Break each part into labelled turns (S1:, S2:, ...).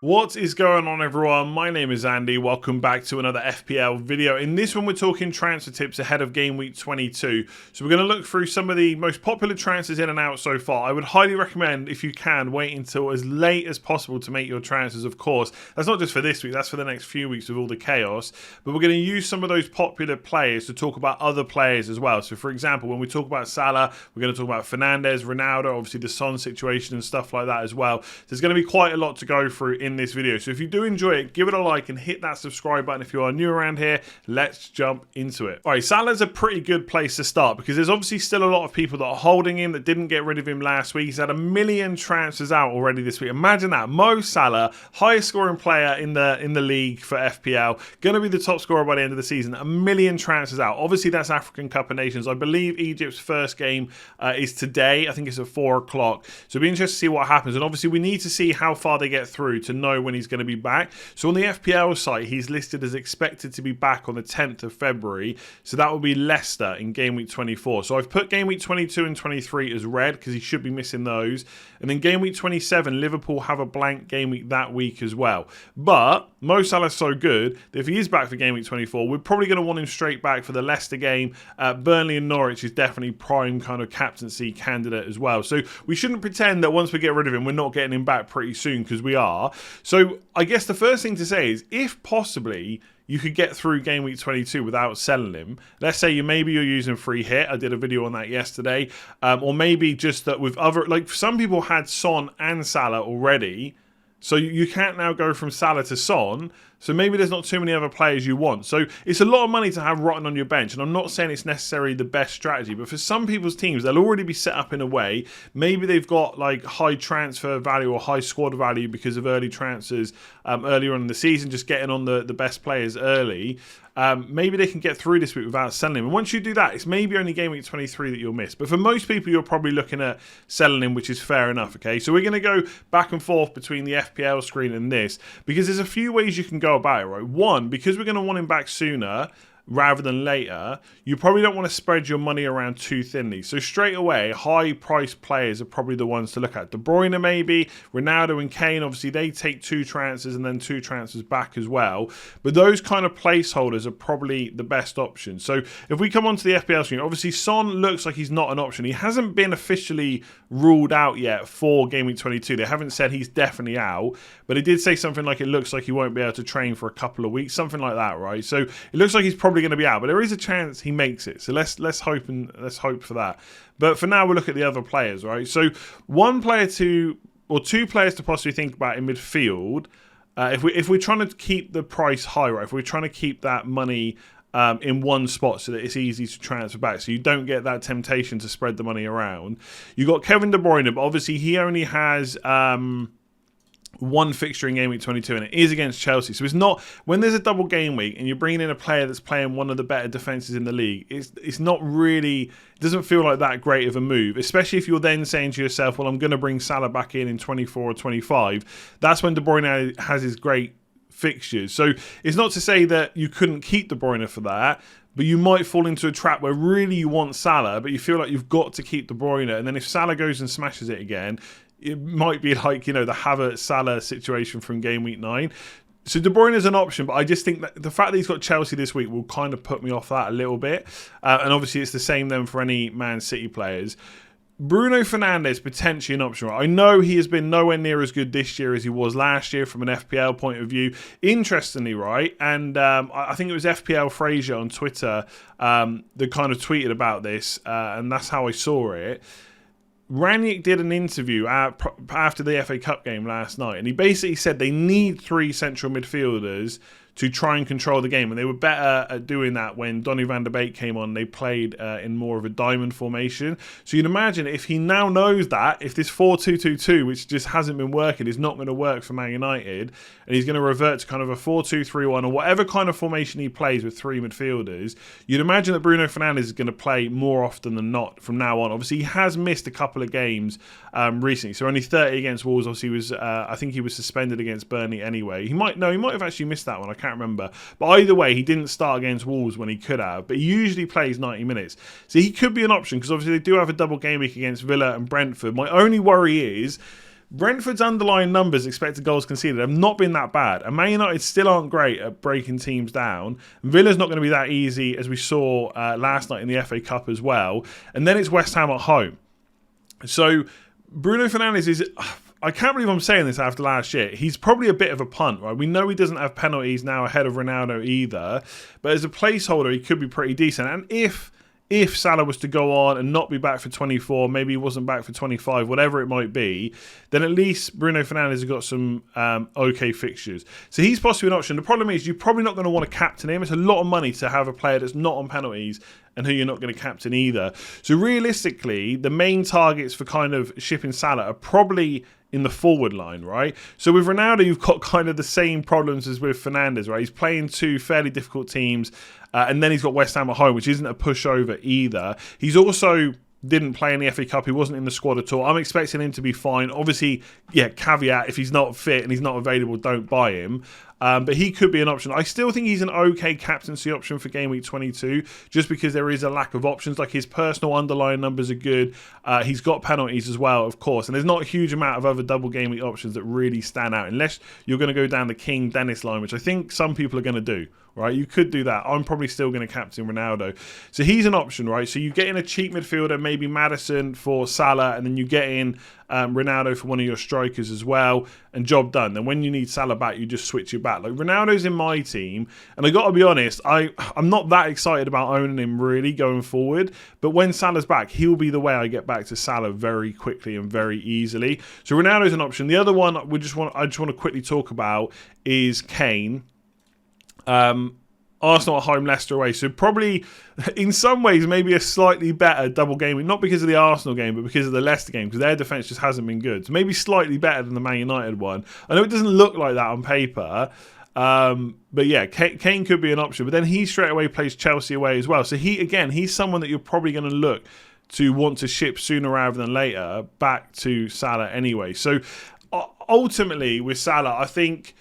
S1: What is going on, everyone? My name is Andy. Welcome back to another FPL video. In this one, we're talking transfer tips ahead of game week 22. So we're going to look through some of the most popular transfers in and out so far. I would highly recommend, if you can, wait until as late as possible to make your transfers, of course. That's not just for this week, that's for the next few weeks with all the chaos. But we're going to use some of those popular players to talk about other players as well. So for example, when we talk about Salah, we're going to talk about Fernandes, Ronaldo, obviously the Son situation and stuff like that as well. There's going to be quite a lot to go through in this video. So if you do enjoy it, give it a like and hit that subscribe button if you are new around here. Let's jump into it. All right, Salah's a pretty good place to start because there's obviously still a lot of people that are holding him that didn't get rid of him last week. He's had 1 million transfers out already this week. Imagine that. Mo Salah, highest scoring player in the league for FPL, going to be the top scorer by the end of the season. 1 million transfers out. Obviously, that's African Cup of Nations. I believe Egypt's first game is today. I think it's at 4 o'clock. So it'll be interesting to see what happens. And obviously, we need to see how far they get through to know when he's going to be back. So on the FPL site, he's listed as expected to be back on the 10th of February. So that will be Leicester in game week 24. So I've put game week 22 and 23 as red because he should be missing those. And then game week 27, Liverpool have a blank game week that week as well. But Mo Salah's so good that if he is back for game week 24, we're probably going to want him straight back for the Leicester game. Burnley and Norwich is definitely prime kind of captaincy candidate as well. So we shouldn't pretend that once we get rid of him, we're not getting him back pretty soon, because we are. So I guess the first thing to say is, if possibly you could get through game week 22 without selling him. Let's say maybe you're using free hit. I did a video on that yesterday. Or maybe just that with other, like some people had Son and Salah already. So you can't now go from Salah to Son. So maybe there's not too many other players you want. So it's a lot of money to have rotting on your bench. And I'm not saying it's necessarily the best strategy, but for some people's teams, they'll already be set up in a way. Maybe they've got like high transfer value or high squad value because of early transfers earlier on in the season, just getting on the best players early. Maybe they can get through this week without selling him. And once you do that, it's maybe only game week 23 that you'll miss. But for most people, you're probably looking at selling him, which is fair enough, okay? So we're going to go back and forth between the FPL screen and this, because there's a few ways you can go about it, right? One, because we're going to want him back sooner rather than later, you probably don't want to spread your money around too thinly. So straight away, high-priced players are probably the ones to look at. De Bruyne maybe, Ronaldo and Kane, obviously they take 2 transfers and then 2 transfers back as well. But those kind of placeholders are probably the best option. So if we come onto the FPL screen, obviously Son looks like he's not an option. He hasn't been officially ruled out yet for game week 22. They haven't said he's definitely out, but it did say something like it looks like he won't be able to train for a couple of weeks, something like that, right? So it looks like he's probably going to be out, but there is a chance he makes it. So let's hope for that. But for now, we'll look at the other players, right? So two players to possibly think about in midfield. If we're trying to keep the price high, right? If we're trying to keep that money in one spot so that it's easy to transfer back, so you don't get that temptation to spread the money around. You got Kevin De Bruyne, but obviously he only has one fixture in game week 22, and it is against Chelsea. So it's not, when there's a double game week and you're bringing in a player that's playing one of the better defenses in the league, it's not really, it doesn't feel like that great of a move, especially if you're then saying to yourself, well, I'm going to bring Salah back in 24 or 25. That's when De Bruyne has his great fixtures. So it's not to say that you couldn't keep De Bruyne for that, but you might fall into a trap where really you want Salah, but you feel like you've got to keep De Bruyne, and then if Salah goes and smashes it again, it might be like, the Havertz-Salah situation from game week 9. So De Bruyne is an option, but I just think that the fact that he's got Chelsea this week will kind of put me off that a little bit. And obviously it's the same then for any Man City players. Bruno Fernandes, potentially an option. I know he has been nowhere near as good this year as he was last year from an FPL point of view. Interestingly, right, and I think it was FPL Fraser on Twitter that kind of tweeted about this, and that's how I saw it. Ranić did an interview after the FA Cup game last night, and he basically said they need 3 central midfielders to try and control the game, and they were better at doing that when Donny van de Beek came on. They played in more of a diamond formation. So you'd imagine if he now knows that, if this 4-2-2-2, which just hasn't been working, is not going to work for Man United, and he's going to revert to kind of a 4-2-3-1 or whatever kind of formation he plays with 3 midfielders, you'd imagine that Bruno Fernandes is going to play more often than not from now on. Obviously, he has missed a couple of games recently, so only 30 against Wolves. Obviously, I think he was suspended against Burnley anyway. He might have actually missed that one. I can't remember. But either way, he didn't start against Wolves when he could have. But he usually plays 90 minutes. So he could be an option, because obviously they do have a double game week against Villa and Brentford. My only worry is Brentford's underlying numbers, expected goals conceded, have not been that bad. And Man United still aren't great at breaking teams down. Villa's not going to be that easy, as we saw last night in the FA Cup as well. And then it's West Ham at home. So Bruno Fernandes is... I can't believe I'm saying this after last year. He's probably a bit of a punt, right? We know he doesn't have penalties now ahead of Ronaldo either. But as a placeholder, he could be pretty decent. And if Salah was to go on and not be back for 24, maybe he wasn't back for 25, whatever it might be, then at least Bruno Fernandes has got some okay fixtures. So he's possibly an option. The problem is you're probably not going to want to captain him. It's a lot of money to have a player that's not on penalties and who you're not going to captain either. So realistically, the main targets for kind of shipping Salah are probably in the forward line, right? So with Ronaldo, you've got kind of the same problems as with Fernandes, right? He's playing two fairly difficult teams, and then he's got West Ham at home, which isn't a pushover either. He's also didn't play in the FA Cup. He wasn't in the squad at all. I'm expecting him to be fine. Obviously, yeah, caveat, if he's not fit and he's not available, don't buy him. But he could be an option. I still think he's an okay captaincy option for Game Week 22, just because there is a lack of options. Like his personal underlying numbers are good. He's got penalties as well, of course. And there's not a huge amount of other double Game Week options that really stand out, unless you're going to go down the King Dennis line, which I think some people are going to do. Right, you could do that. I'm probably still going to captain Ronaldo. So he's an option, right? So you get in a cheap midfielder, maybe Maddison for Salah, and then you get in Ronaldo for one of your strikers as well, and job done. Then when you need Salah back, you just switch it back. Like Ronaldo's in my team, and I got to be honest, I'm not that excited about owning him really going forward. But when Salah's back, he'll be the way I get back to Salah very quickly and very easily. So Ronaldo's an option. The other one I just want to quickly talk about is Kane. Arsenal at home, Leicester away. So probably, in some ways, maybe a slightly better double game week. Not because of the Arsenal game, but because of the Leicester game, because their defence just hasn't been good. So maybe slightly better than the Man United one. I know it doesn't look like that on paper, but yeah, Kane could be an option. But then he straight away plays Chelsea away as well. So he's someone that you're probably going to look to want to ship sooner rather than later back to Salah anyway. So ultimately, with Salah, I think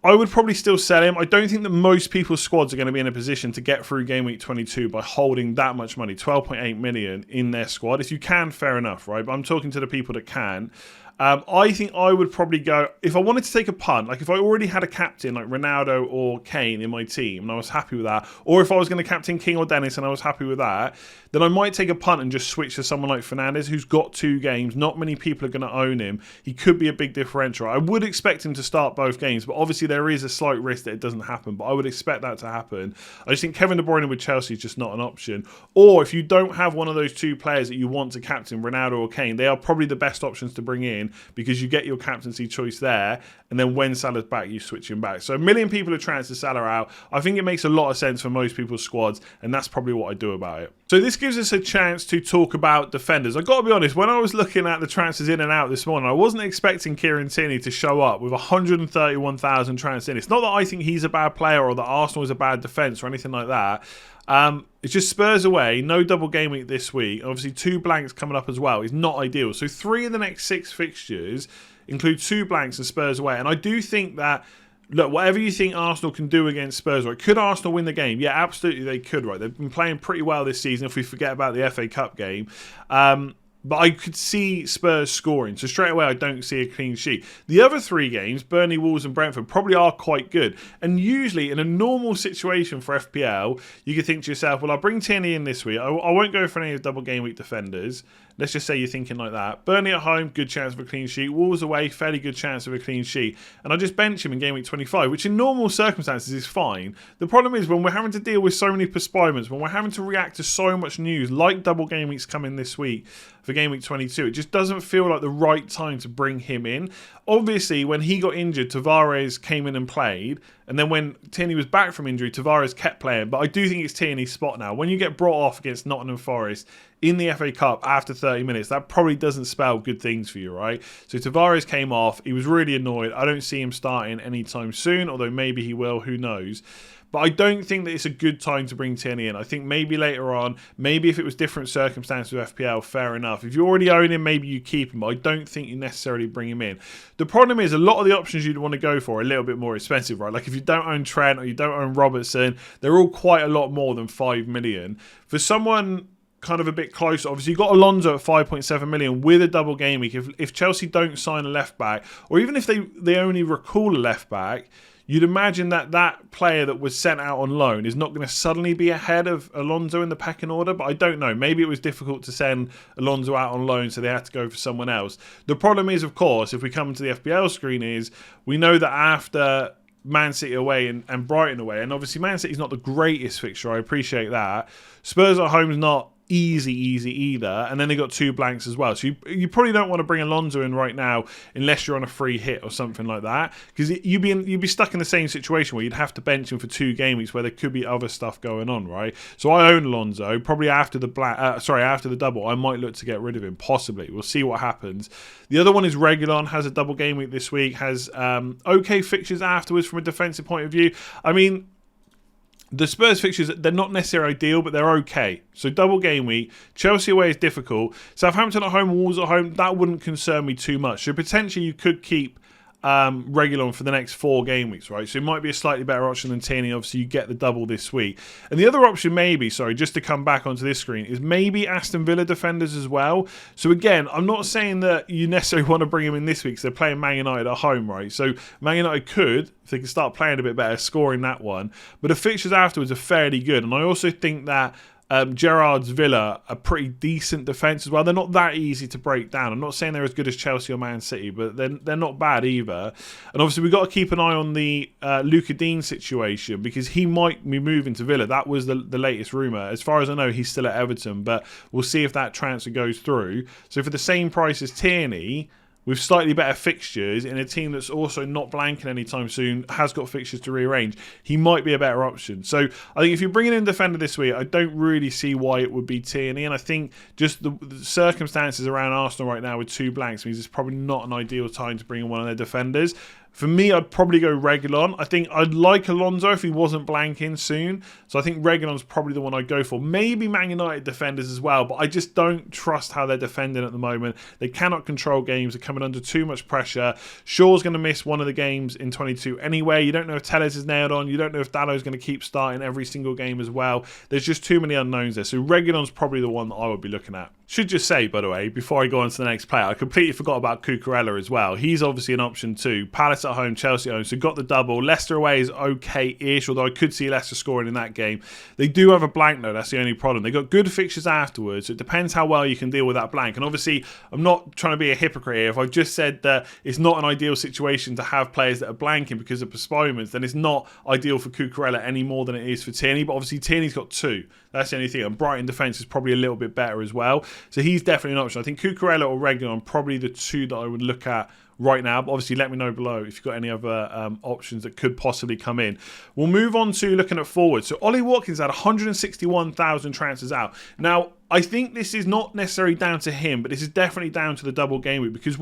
S1: I would probably still sell him. I don't think that most people's squads are going to be in a position to get through Game Week 22 by holding that much money, 12.8 million in their squad. If you can, fair enough, right? But I'm talking to the people that can. I think I would probably go, if I wanted to take a punt, like if I already had a captain like Ronaldo or Kane in my team and I was happy with that, or if I was going to captain King or Dennis and I was happy with that, then I might take a punt and just switch to someone like Fernandes, who's got 2 games. Not many people are going to own him. He could be a big differential. I would expect him to start both games, but obviously there is a slight risk that it doesn't happen, but I would expect that to happen. I just think Kevin De Bruyne with Chelsea is just not an option. Or if you don't have one of those 2 players that you want to captain, Ronaldo or Kane, they are probably the best options to bring in, because you get your captaincy choice there, and then when Salah's back, you switch him back. So 1 million people have transferred Salah out. I think it makes a lot of sense for most people's squads, and that's probably what I do about it. So this gives us a chance to talk about defenders. I've got to be honest, when I was looking at the transfers in and out this morning, I wasn't expecting Kieran Tierney to show up with 131,000 transfers in. It's not that I think he's a bad player or that Arsenal is a bad defence or anything like that. It's just Spurs away, no double game week this week. Obviously 2 blanks coming up as well. It's not ideal. So 3 of the next 6 fixtures include 2 blanks and Spurs away. And I do think that, look, whatever you think Arsenal can do against Spurs, right? Could Arsenal win the game? Yeah, absolutely they could, right? They've been playing pretty well this season if we forget about the FA Cup game. But I could see Spurs scoring. So straight away, I don't see a clean sheet. The other 3 games, Burnley, Wolves and Brentford, probably are quite good. And usually, in a normal situation for FPL, you could think to yourself, well, I'll bring Tierney in this week. I won't go for any of the double game week defenders. Let's just say you're thinking like that. Burnley at home, good chance of a clean sheet. Wolves away, fairly good chance of a clean sheet. And I just bench him in game week 25, which in normal circumstances is fine. The problem is when we're having to deal with so many postponements, when we're having to react to so much news, like double game weeks coming this week for game week 22, it just doesn't feel like the right time to bring him in. Obviously, when he got injured, Tavares came in and played. And then when Tierney was back from injury, Tavares kept playing. But I do think it's Tierney's spot now. When you get brought off against Nottingham Forest in the FA Cup after 30 minutes, that probably doesn't spell good things for you, right? So Tavares came off. He was really annoyed. I don't see him starting anytime soon, although maybe he will. Who knows? But I don't think that it's a good time to bring Tierney in. I think maybe later on, maybe if it was different circumstances with FPL, fair enough. If you already own him, maybe you keep him. But I don't think you necessarily bring him in. The problem is a lot of the options you'd want to go for are a little bit more expensive, right? Like if you don't own Trent or you don't own Robertson, they're all quite a lot more than 5 million. For someone kind of a bit closer. Obviously, you've got Alonso at 5.7 million with a double game week. If Chelsea don't sign a left back, or even if they only recall a left back, you'd imagine that player that was sent out on loan is not going to suddenly be ahead of Alonso in the pecking order. But I don't know. Maybe it was difficult to send Alonso out on loan, so they had to go for someone else. The problem is, of course, if we come to the FPL screen, is we know that after Man City away and Brighton away, and obviously Man City's not the greatest fixture, I appreciate that. Spurs at home is not easy either, and then they got 2 blanks as well. So you probably don't want to bring Alonso in right now unless you're on a free hit or something like that, because you'd be stuck in the same situation where you'd have to bench him for 2 game weeks where there could be other stuff going on, right? So I own Alonso. Probably after the double, I might look to get rid of him. Possibly, we'll see what happens. The other one is Reguilon, has a double game week this week, has okay fixtures afterwards from a defensive point of view. I mean, the Spurs fixtures, they're not necessarily ideal, but they're okay. So double game week, Chelsea away is difficult. Southampton at home, Wolves at home, that wouldn't concern me too much. So potentially you could keep Reguilon for the next 4 game weeks, right? So it might be a slightly better option than Tierney. Obviously, you get the double this week. And the other option maybe, just to come back onto this screen, is maybe Aston Villa defenders as well. So again, I'm not saying that you necessarily want to bring them in this week because they're playing Man United at home, right? So Man United could, if they can start playing a bit better, scoring that one. But the fixtures afterwards are fairly good. And I also think that Gerrard's Villa are pretty decent defence as well. They're not that easy to break down. I'm not saying they're as good as Chelsea or Man City, but they're not bad either. And obviously we've got to keep an eye on the Luka Dean situation, because he might be moving to Villa. That was the latest rumour. As far as I know, he's still at Everton, but we'll see if that transfer goes through. So for the same price as Tierney, with slightly better fixtures in a team that's also not blanking anytime soon, has got fixtures to rearrange, he might be a better option. So I think if you're bringing in a defender this week, I don't really see why it would be Tierney. And I think just the circumstances around Arsenal right now with 2 blanks means it's probably not an ideal time to bring in one of their defenders. For me, I'd probably go Reguilon. I think I'd like Alonso if he wasn't blanking soon. So I think Reguilon's probably the one I'd go for. Maybe Man United defenders as well, but I just don't trust how they're defending at the moment. They cannot control games. They're coming under too much pressure. Shaw's going to miss one of the games in 22 anyway. You don't know if Telles is nailed on. You don't know if Dallow's going to keep starting every single game as well. There's just too many unknowns there. So Reguilon's probably the one that I would be looking at. Should just say, by the way, before I go on to the next player, I completely forgot about Cucurella as well. He's obviously an option too. Palace at home, Chelsea at home, so got the double. Leicester away is okay-ish, although I could see Leicester scoring in that game. They do have a blank though, that's the only problem. They got good fixtures afterwards, so it depends how well you can deal with that blank. And obviously, I'm not trying to be a hypocrite here. If I've just said that it's not an ideal situation to have players that are blanking because of postponements, then it's not ideal for Cucurella any more than it is for Tierney. But obviously, Tierney's got 2. That's the only thing. And Brighton defence is probably a little bit better as well. So he's definitely an option. I think Cucurella or Reguilon are probably the 2 that I would look at right now. But obviously, let me know below if you've got any other options that could possibly come in. We'll move on to looking at forwards. So Ollie Watkins had 161,000 transfers out. Now, I think this is not necessarily down to him, but this is definitely down to the double game week, because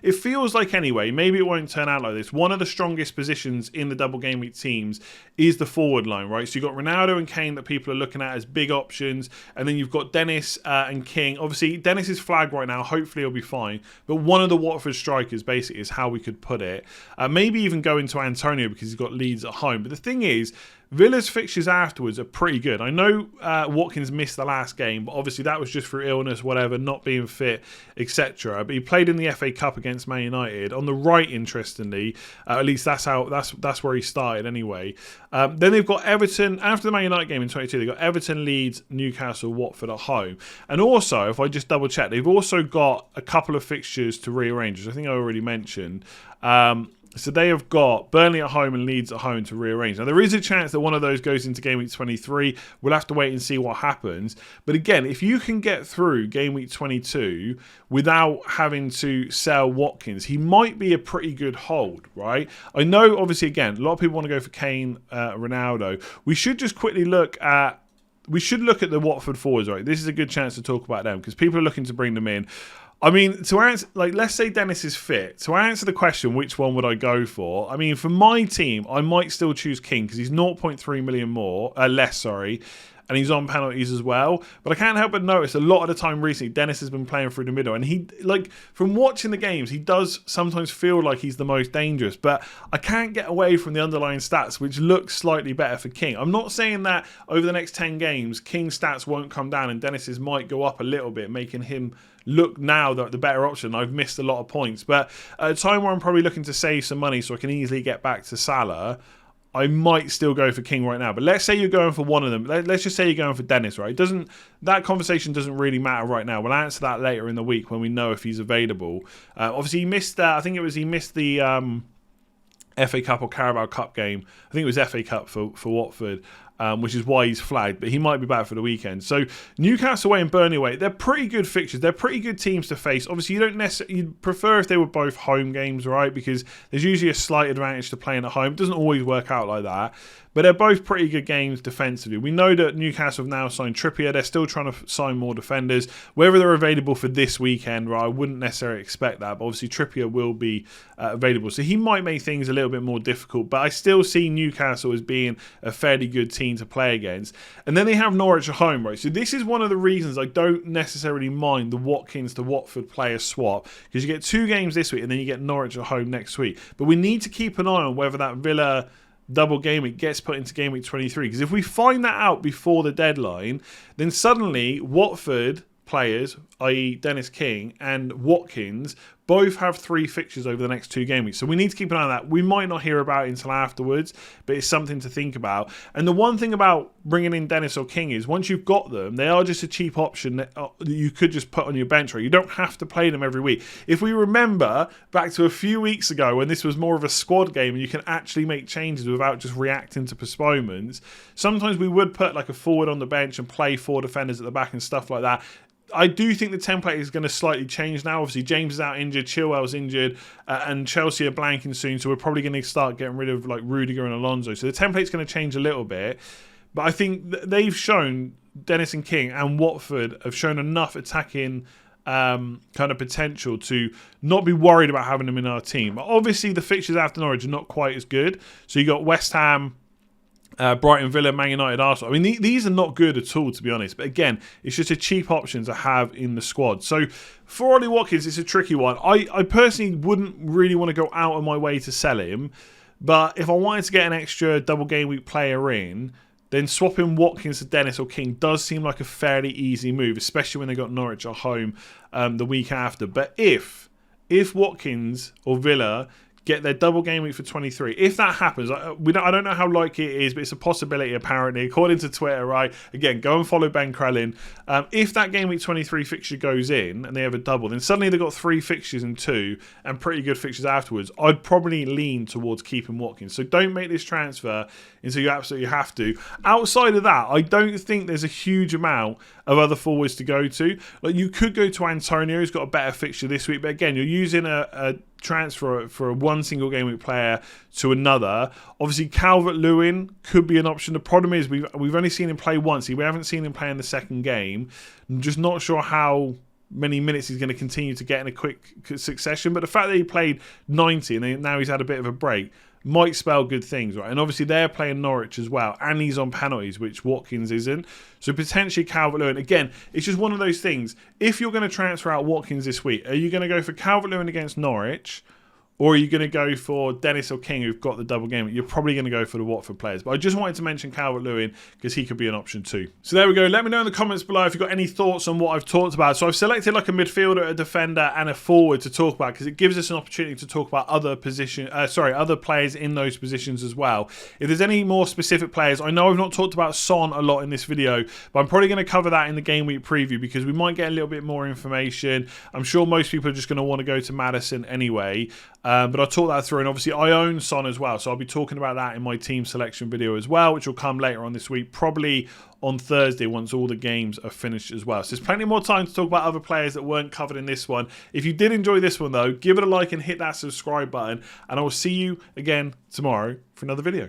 S1: it feels like anyway, maybe it won't turn out like this, one of the strongest positions in the double game week teams is the forward line, right? So you've got Ronaldo and Kane that people are looking at as big options, and then you've got Dennis and King. Obviously, Dennis is flagged right now. Hopefully he'll be fine, but one of the Watford strikers basically is how we could put it. Maybe even go into Antonio because he's got Leeds at home. But the thing is, Villa's fixtures afterwards are pretty good. I know Watkins missed the last game, but obviously that was just through illness, whatever, not being fit, etc. But he played in the FA Cup against Man United on the right. Interestingly, at least that's where he started anyway. Then they've got Everton after the Man United game in 22. They've got Everton, Leeds, Newcastle, Watford at home, and also if I just double check, they've also got a couple of fixtures to rearrange, which I think I already mentioned. So they have got Burnley at home and Leeds at home to rearrange. Now, there is a chance that one of those goes into Game Week 23. We'll have to wait and see what happens. But again, if you can get through Game Week 22 without having to sell Watkins, he might be a pretty good hold, right? I know, obviously, again, a lot of people want to go for Kane, Ronaldo. We should just quickly look at the Watford forwards, right? This is a good chance to talk about them because people are looking to bring them in. I mean, to answer, let's say Dennis is fit. To answer the question, which one would I go for? I mean, for my team, I might still choose King because he's 0.3 million less. and he's on penalties as well. But I can't help but notice a lot of the time recently, Dennis has been playing through the middle, and he, like, from watching the games, he does sometimes feel like he's the most dangerous, but I can't get away from the underlying stats, which look slightly better for King. I'm not saying that over the next 10 games, King's stats won't come down and Dennis's might go up a little bit, making him look now the better option. I've missed a lot of points, but at a time where I'm probably looking to save some money so I can easily get back to Salah, I might still go for King right now. But let's say you're going for one of them. Let's just say you're going for Dennis, right? That conversation doesn't really matter right now. We'll answer that later in the week when we know if he's available. Obviously, he missed he missed the FA Cup or Carabao Cup game. I think it was FA Cup for Watford. Which is why he's flagged, but he might be back for the weekend. So Newcastle away and Burnley away, they're pretty good fixtures. They're pretty good teams to face. Obviously, you'd prefer if they were both home games, right? Because there's usually a slight advantage to playing at home. It doesn't always work out like that. But they're both pretty good games defensively. We know that Newcastle have now signed Trippier. They're still trying to sign more defenders. Whether they're available for this weekend, right, I wouldn't necessarily expect that. But obviously Trippier will be available. So he might make things a little bit more difficult. But I still see Newcastle as being a fairly good team to play against. And then they have Norwich at home, right? So this is one of the reasons I don't necessarily mind the Watkins to Watford player swap. Because you get 2 games this week and then you get Norwich at home next week. But we need to keep an eye on whether that Villa double game week gets put into game week 23, because if we find that out before the deadline, then suddenly Watford players, i.e. Dennis King and Watkins, both have 3 fixtures over the next 2 game weeks. So we need to keep an eye on that. We might not hear about it until afterwards, but it's something to think about. And the one thing about bringing in Dennis or King is once you've got them, they are just a cheap option that you could just put on your bench. Right? You don't have to play them every week. If we remember back to a few weeks ago when this was more of a squad game and you can actually make changes without just reacting to postponements, sometimes we would put like a forward on the bench and play 4 defenders at the back and stuff like that. I do think the template is going to slightly change now. Obviously, James is out injured, Chilwell's injured, and Chelsea are blanking soon, so we're probably going to start getting rid of like Rudiger and Alonso. So the template's going to change a little bit. But I think they've shown, Dennis and King and Watford have shown enough attacking kind of potential to not be worried about having them in our team. But obviously, the fixtures after Norwich are not quite as good. So you got West Ham, Brighton, Villa, Man United, Arsenal. I mean, these are not good at all, to be honest. But again, it's just a cheap option to have in the squad. So for Ollie Watkins, it's a tricky one. I personally wouldn't really want to go out of my way to sell him. But if I wanted to get an extra double game week player in, then swapping Watkins to Dennis or King does seem like a fairly easy move, especially when they got Norwich at home the week after. But if Watkins or Villa get their double game week for 23. If that happens, I don't know how likely it is, but it's a possibility apparently, according to Twitter, right? Again, go and follow Ben Krellin. If that game week 23 fixture goes in and they have a double, then suddenly they've got 3 fixtures in 2 and pretty good fixtures afterwards. I'd probably lean towards keeping Watkins. So don't make this transfer until you absolutely have to. Outside of that, I don't think there's a huge amount of other forwards to go to. Like, you could go to Antonio, who's got a better fixture this week, but again, you're using a transfer for one single game week player to another. Obviously, Calvert-Lewin could be an option. The problem is we've only seen him play once. We haven't seen him play in the second game. I'm just not sure how many minutes he's going to continue to get in a quick succession. But the fact that he played 90 and now he's had a bit of a break might spell good things, right? And obviously they're playing Norwich as well, and he's on penalties, which Watkins isn't. So potentially Calvert-Lewin. Again, it's just one of those things. If you're going to transfer out Watkins this week, are you going to go for Calvert-Lewin against Norwich, or are you going to go for Dennis or King, who've got the double game? You're probably going to go for the Watford players. But I just wanted to mention Calvert-Lewin because he could be an option too. So there we go. Let me know in the comments below if you've got any thoughts on what I've talked about. So I've selected like a midfielder, a defender, and a forward to talk about because it gives us an opportunity to talk about other players in those positions as well. If there's any more specific players, I know I've not talked about Son a lot in this video, but I'm probably going to cover that in the game week preview because we might get a little bit more information. I'm sure most people are just going to want to go to Maddison anyway. But I'll talk that through, and obviously I own Son as well, so I'll be talking about that in my team selection video as well, which will come later on this week, probably on Thursday once all the games are finished as well. So there's plenty more time to talk about other players that weren't covered in this one. If you did enjoy this one though, give it a like and hit that subscribe button, and I will see you again tomorrow for another video.